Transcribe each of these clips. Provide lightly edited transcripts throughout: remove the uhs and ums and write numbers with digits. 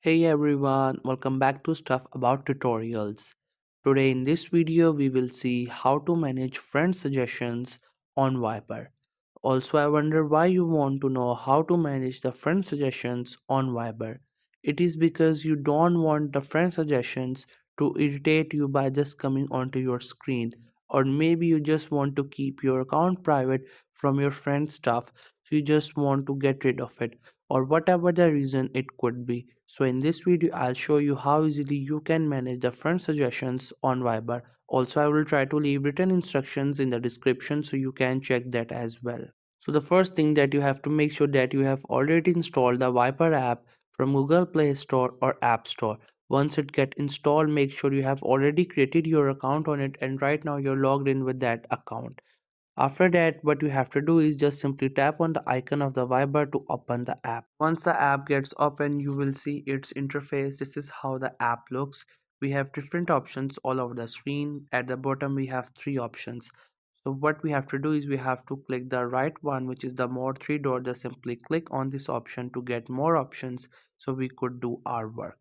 Hey everyone, welcome back to Stuff About Tutorials. Today in this video we will see how to manage friend suggestions on Viber. Also, I wonder why you want to know how to manage the friend suggestions on Viber. It is because you don't want the friend suggestions to irritate you by just coming onto your screen, or maybe you just want to keep your account private from your friend stuff, so you just want to get rid of it, or whatever the reason it could be. So in this video I'll show you how easily you can manage the friend suggestions on Viber. Also, I will try to leave written instructions in the description so you can check that as well. So the first thing that you have to make sure that you have already installed the Viper app from Google Play Store or App Store. Once it get installed, make sure you have already created your account on it and right now you're logged in with that account. After that, what you have to do is just simply tap on the icon of the Viber to open the app. Once the app gets open, you will see its interface. This is how the app looks. We have different options all over the screen. At the bottom, we have three options. So what we have to do is we have to click the right one, which is the more three dot. Just simply click on this option to get more options so we could do our work.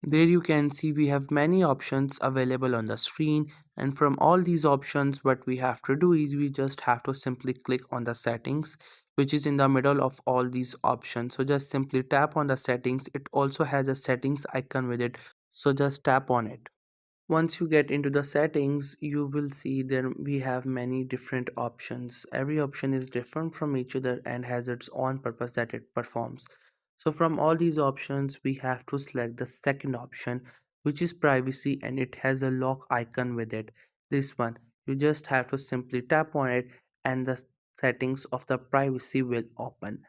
There you can see we have many options available on the screen, and from all these options what we have to do is we just have to simply click on the settings, which is in the middle of all these options. So just simply tap on the settings. It also has a settings icon with it, so just tap on it. Once you get into the settings, you will see there we have many different options. Every option is different from each other and has its own purpose that it performs. So from all these options, we have to select the second option, which is privacy, and it has a lock icon with it. This one, you just have to simply tap on it and the settings of the privacy will open.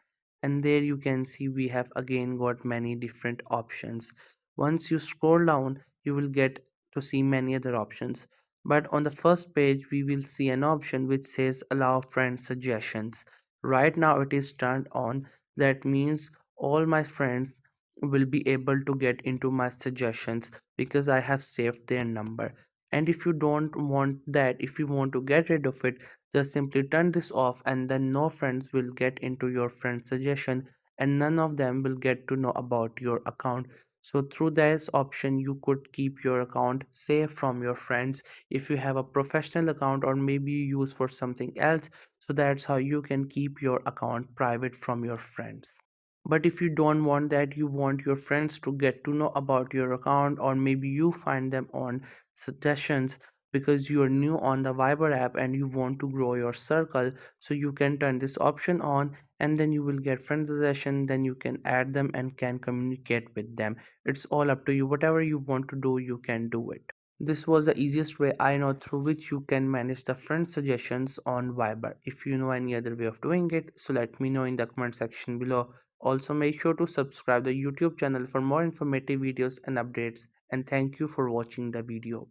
And there you can see we have again got many different options. Once you scroll down, you will get to see many other options. But on the first page, we will see an option which says allow friend suggestions. Right now it is turned on. That means all my friends will be able to get into my suggestions because I have saved their number. And if you don't want that, if you want to get rid of it, just simply turn this off and then no friends will get into your friend suggestion and none of them will get to know about your account. So through this option you could keep your account safe from your friends if you have a professional account or maybe you use for something else. So that's how you can keep your account private from your friends. But if you don't want that, you want your friends to get to know about your account, or maybe you find them on suggestions because you are new on the Viber app and you want to grow your circle, so you can turn this option on and then you will get friend suggestion, then you can add them and can communicate with them. It's all up to you. Whatever you want to do, you can do it. This was the easiest way I know through which you can manage the friend suggestions on Viber. If you know any other way of doing it, so let me know in the comment section below. Also, make sure to subscribe the YouTube channel for more informative videos and updates. And thank you for watching the video.